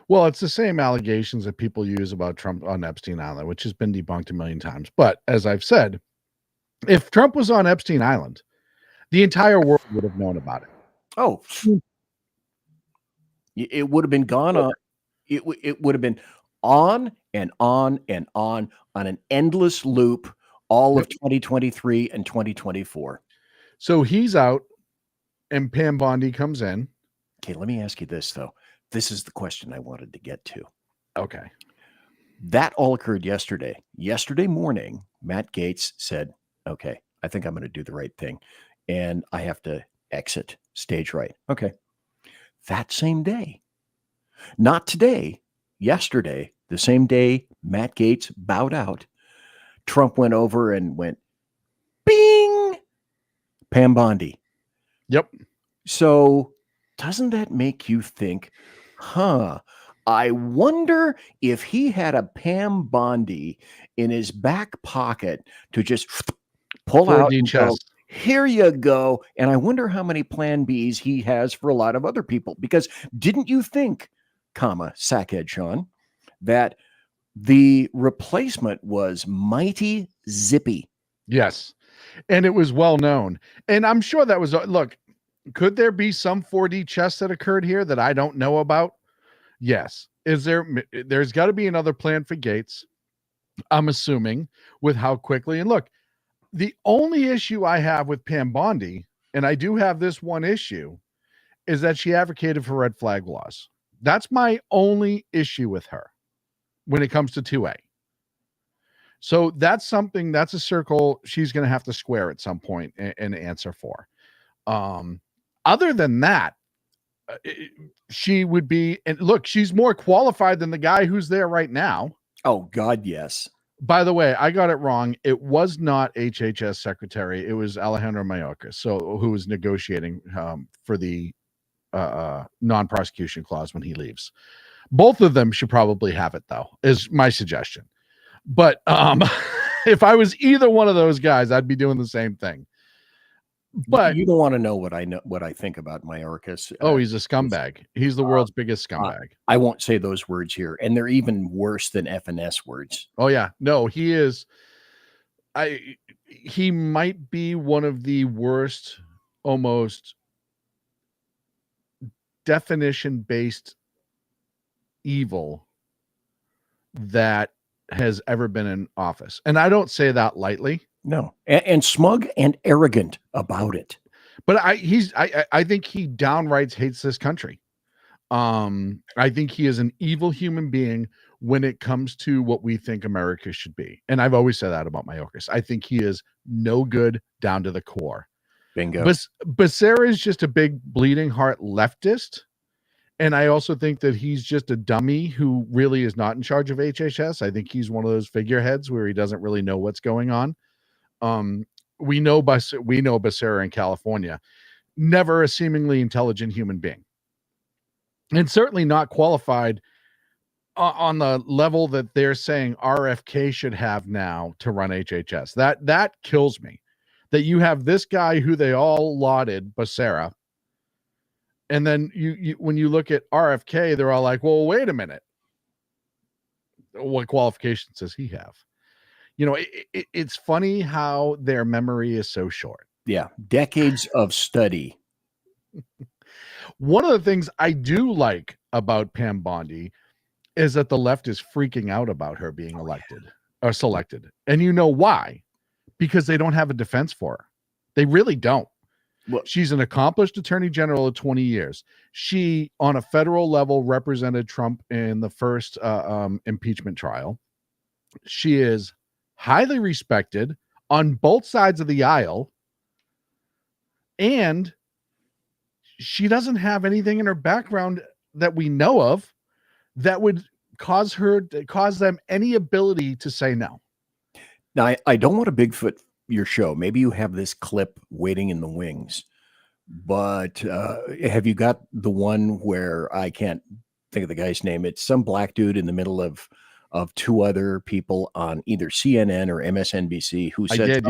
Well, it's the same allegations that people use about Trump on Epstein Island, which has been debunked a million times. But as I've said, if Trump was on Epstein Island, the entire world would have known about it. Oh, it would have been gone on. It would have been on and on and on an endless loop all of 2023 and 2024. So he's out and Pam Bondi comes in. Okay, let me ask you this, though. This is the question I wanted to get to. Okay. That all occurred yesterday. Yesterday morning, Matt Gaetz said, okay, I think I'm going to do the right thing. And I have to exit stage right. Okay. That same day, not today, yesterday, the same day Matt Gaetz bowed out, Trump went over and went, bing, Pam Bondi. Yep. So doesn't that make you think, I wonder if he had a Pam Bondi in his back pocket to just pull out and go, here you go. And I wonder how many plan Bs he has for a lot of other people. Because didn't you think, Sackhead Sean, that the replacement was mighty zippy? Yes. And it was well known. And I'm sure that was, look, could there be some 4D chess that occurred here that I don't know about? Yes. There's got to be another plan for Gaetz, I'm assuming, with how quickly. And look, the only issue I have with Pam Bondi, and I do have this one issue, is that she advocated for red flag laws. That's my only issue with her when it comes to 2A. So that's something, that's a circle she's going to have to square at some point and answer for. Other than that, she would be, and look, she's more qualified than the guy who's there right now. Oh, God, yes. By the way, I got it wrong. It was not HHS secretary. It was Alejandro Mayorkas, who was negotiating for the non-prosecution clause when he leaves. Both of them should probably have it, though, is my suggestion. But if I was either one of those guys, I'd be doing the same thing. But you don't want to know what I think about Mayorkas. He's a scumbag. He's the world's biggest scumbag. I won't say those words here, and they're even worse than FNS words. Oh yeah, no, he is. He might be one of the worst, almost definition-based evil that has ever been in office, and I don't say that lightly. No, and smug and arrogant about it. But I think he downright hates this country. I think he is an evil human being when it comes to what we think America should be. And I've always said that about Mayorkas. I think he is no good down to the core. Bingo. Bacerra is just a big bleeding heart leftist. And I also think that he's just a dummy who really is not in charge of HHS. I think he's one of those figureheads where he doesn't really know what's going on. We know Bacerra in California, never a seemingly intelligent human being, and certainly not qualified on the level that they're saying RFK should have now to run HHS. That kills me, that you have this guy who they all lauded, Bacerra, and then you when you look at RFK, they're all like, well, wait a minute, what qualifications does he have? it's funny how their memory is so short. Yeah. Decades of study. One of the things I do like about Pam Bondi is that the left is freaking out about her being elected or selected. And you know why? Because they don't have a defense for her. They really don't. Well, she's an accomplished attorney general of 20 years. She, on a federal level, represented Trump in the first impeachment trial. She is highly respected on both sides of the aisle. And she doesn't have anything in her background that we know of that would cause them any ability to say no. Now, I don't want to Bigfoot your show. Maybe you have this clip waiting in the wings, but have you got the one where I can't think of the guy's name? It's some black dude in the middle of two other people on either CNN or MSNBC who said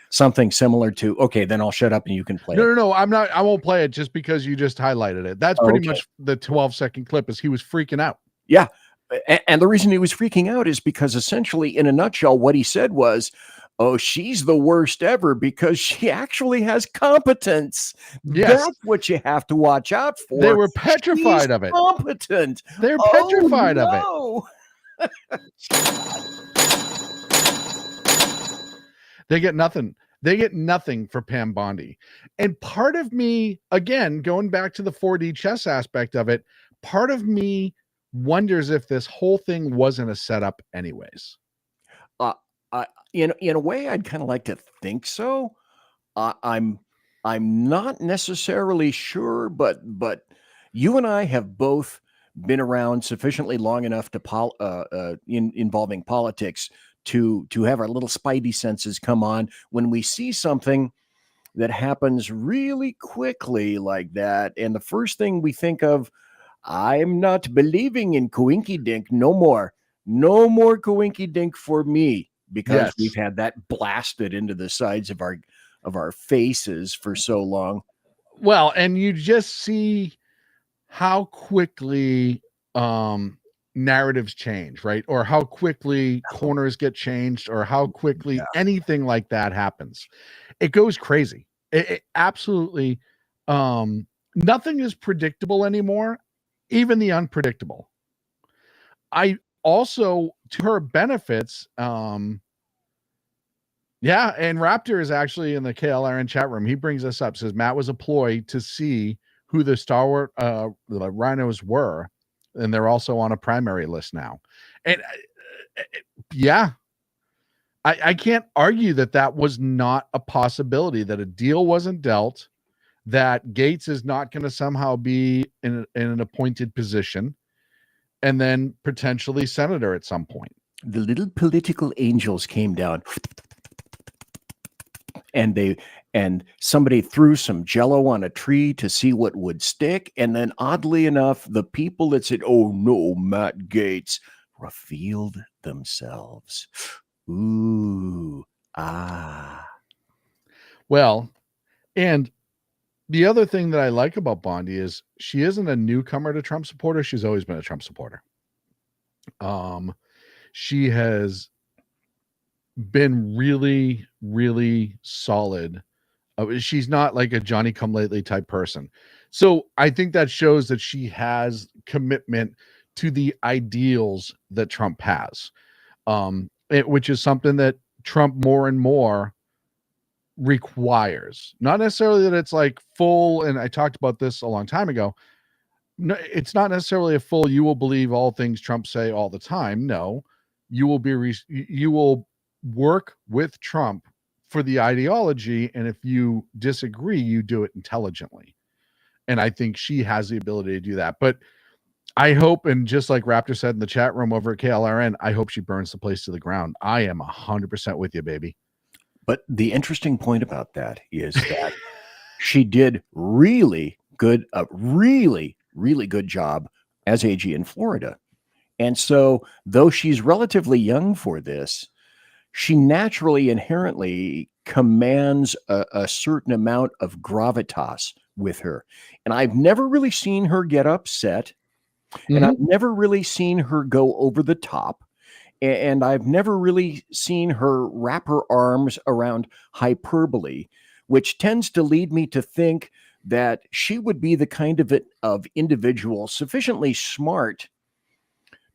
something similar to, okay, then I'll shut up and you can play it. No, I won't play it just because you just highlighted it. That's pretty much the 12-second clip is he was freaking out. Yeah. And the reason he was freaking out is because essentially, in a nutshell, what he said was, oh, she's the worst ever because she actually has competence. Yes. That's what you have to watch out for. They were petrified of it. Competent. They're petrified of it. They get nothing. They get nothing for Pam Bondi. And part of me, again, going back to the 4D chess aspect of it, part of me wonders if this whole thing wasn't a setup anyways. In a way, I'd kind of like to think so. I'm not necessarily sure, but you and I have both been around sufficiently long enough to involving politics to have our little spidey senses come on when we see something that happens really quickly like that, and the first thing we think of, I'm not believing in coinky dink no more coinky dink for me. Because we've had that blasted into the sides of our faces for so long. Well, and you just see how quickly narratives change, right? Or how quickly corners get changed, or how quickly anything like that happens. It goes crazy. It absolutely nothing is predictable anymore, even the unpredictable. I also, to her benefits, and Raptor is actually in the KLRN chat room. He brings us up, says Matt was a ploy to see who the stalwart the rhinos were, and they're also on a primary list now. And I can't argue that was not a possibility, that a deal wasn't dealt, that Gaetz is not going to somehow be in an appointed position, and then potentially senator at some point. The little political angels came down, and somebody threw some jello on a tree to see what would stick. And then oddly enough, the people that said, oh no, Matt Gaetz, revealed themselves. Ooh, Well, and the other thing that I like about Bondi is she isn't a newcomer to Trump supporter. She's always been a Trump supporter. She has been really, really solid. She's not like a Johnny come lately type person. So I think that shows that she has commitment to the ideals that Trump has, which is something that Trump more and more requires. Not necessarily that it's like full, and I talked about this a long time ago. No, it's not necessarily a full, you will believe all things Trump say all the time. No, you will work with Trump for the ideology, and if you disagree, you do it intelligently. And I think she has the ability to do that. But I hope, and just like Raptor said in the chat room over at KLRN, I hope she burns the place to the ground. I am 100% with you, baby. But the interesting point about that is that she did really good, a really, really good job as AG in Florida. And so though she's relatively young for this, she naturally inherently commands a certain amount of gravitas with her. And I've never really seen her get upset. And I've never really seen her go over the top. And I've never really seen her wrap her arms around hyperbole, which tends to lead me to think that she would be the kind of individual sufficiently smart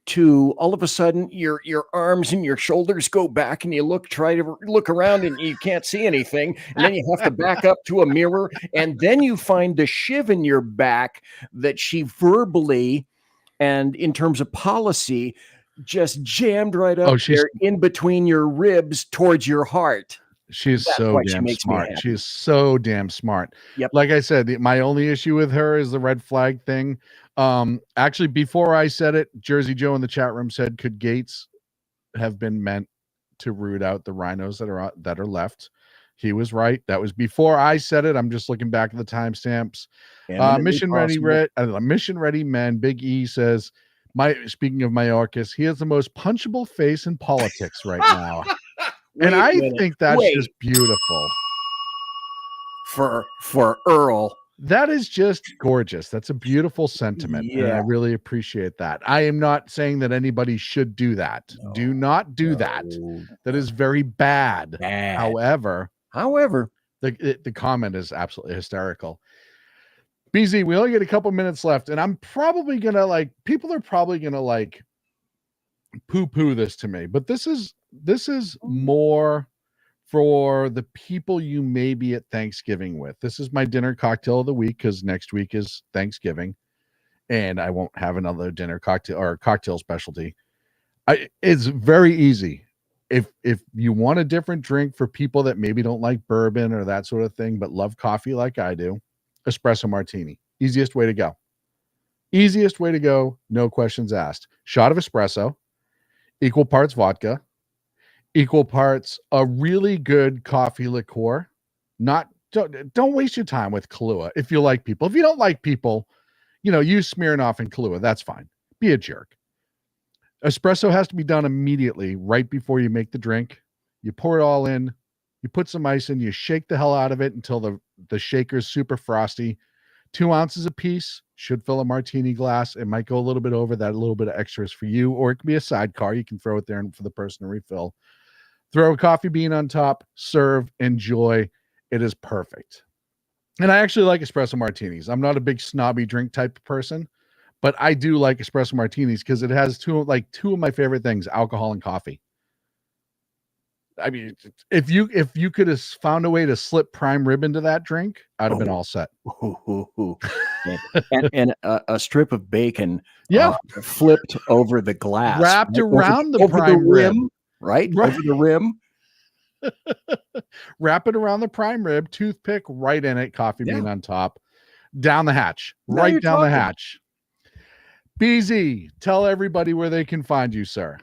to all of a sudden your arms and your shoulders go back and you try to look around and you can't see anything. And then you have to back up to a mirror. And then you find the shiv in your back that she verbally and in terms of policy just jammed right up there in between your ribs towards your heart. She's so damn smart. She's so damn smart. Yep. Like I said, my only issue with her is the red flag thing. Actually, before I said it, Jersey Joe in the chat room said, could Gaetz have been meant to root out the rhinos that are left? He was right. That was before I said it. I'm just looking back at the timestamps. Mission ready men. Big E says, speaking of Mayorkas, he has the most punchable face in politics right now. And I think that's just beautiful. For Earl. That is just gorgeous. That's a beautiful sentiment. Yeah. And I really appreciate that. I am not saying that anybody should do that. No, do not do that. That is very bad. However, the comment is absolutely hysterical. BZ, we only get a couple minutes left, and I'm probably gonna people are probably gonna poo-poo this to me, but this is more for the people you may be at Thanksgiving with. This is my dinner cocktail of the week because next week is Thanksgiving and I won't have another dinner cocktail or cocktail specialty. It's very easy. If you want a different drink for people that maybe don't like bourbon or that sort of thing, but love coffee like I do, espresso martini. Easiest way to go. Easiest way to go. No questions asked. Shot of espresso, equal parts vodka, equal parts a really good coffee liqueur. Don't waste your time with Kahlua if you like people. If you don't like people, use Smirnoff and Kahlua. That's fine. Be a jerk. Espresso has to be done immediately, right before you make the drink. You pour it all in. You put some ice in. You shake the hell out of it until the shaker's super frosty. 2 ounces a piece should fill a martini glass. It might go a little bit over that. A little bit of extras for you, or it can be a sidecar. You can throw it there for the person to refill. Throw a coffee bean on top, serve, enjoy. It is perfect. And I actually like espresso martinis. I'm not a big snobby drink type of person, but I do like espresso martinis because it has two of my favorite things, alcohol and coffee. I mean, if you could have found a way to slip prime rib into that drink, I'd have been all set. and a strip of bacon flipped over the glass. Wrapped around the prime rim. Right? Over the rim. Wrap it around the prime rib, toothpick right in it, coffee bean on top, down the hatch, right down the hatch. BZ, tell everybody where they can find you, sir.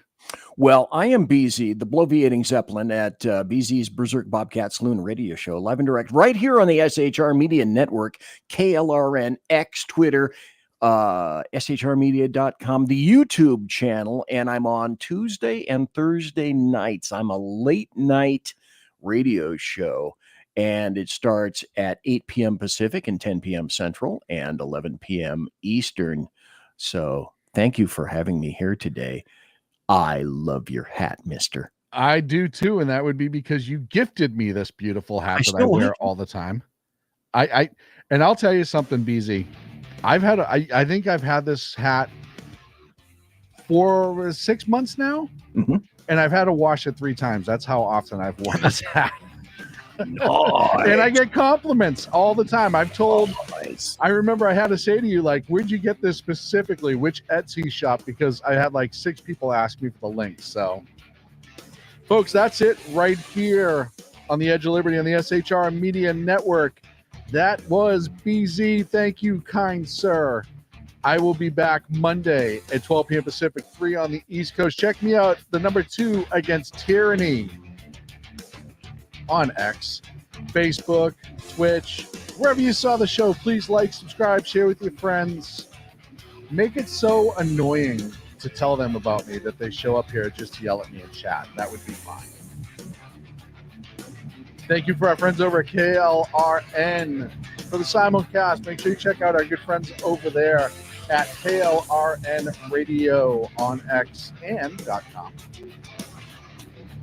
Well, I am BZ, the bloviating Zeppelin at BZ's Berserk Bobcat Saloon radio show, live and direct, right here on the SHR Media Network, KLRN, X, Twitter, shrmedia.com, the YouTube channel, and I'm on Tuesday and Thursday nights. I'm a late night radio show, and it starts at 8 p.m. Pacific and 10 p.m. Central and 11 p.m. Eastern. So thank you for having me here today. I love your hat, mister. I do too, and that would be because you gifted me this beautiful hat that I wear all the time. And I'll tell you something, BZ. I think I've had this hat for 6 months now, and I've had to wash it 3 times. That's how often I've worn this hat. Nice. And I get compliments all the time. I've told, I remember I had to say to you, where'd you get this specifically? Which Etsy shop? Because I had 6 people ask me for the link. So, folks, that's it right here on the Edge of Liberty on the SHR Media Network. That was BZ. Thank you, kind sir. I will be back Monday at 12 p.m. Pacific, 3 on the East Coast. Check me out, the number 2 Against Tyranny on X, Facebook, Twitch, wherever you saw the show. Please like, subscribe, share with your friends. Make it so annoying to tell them about me that they show up here just to yell at me and chat. That would be fine. Thank you for our friends over at KLRN for the simulcast. Make sure you check out our good friends over there at KLRN Radio on X and .com.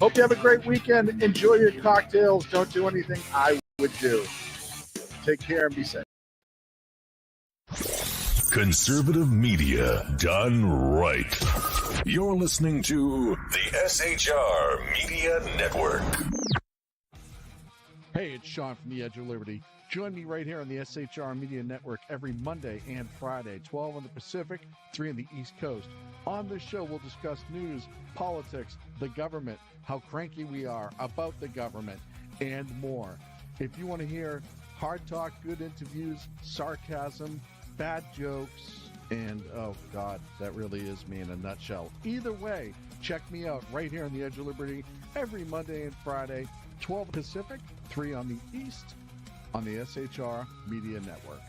Hope you have a great weekend. Enjoy your cocktails. Don't do anything I would do. Take care and be safe. Conservative media done right. You're listening to the SHR Media Network. Hey, it's Sean from the Edge of Liberty. Join me right here on the SHR Media Network every Monday and Friday, 12 on the Pacific, 3 on the East Coast. On this show, we'll discuss news, politics, the government, how cranky we are about the government, and more. If you want to hear hard talk, good interviews, sarcasm, bad jokes, and oh God, that really is me in a nutshell. Either way, check me out right here on the Edge of Liberty every Monday and Friday, 12 Pacific, 3 on the East, on the SHR Media Network.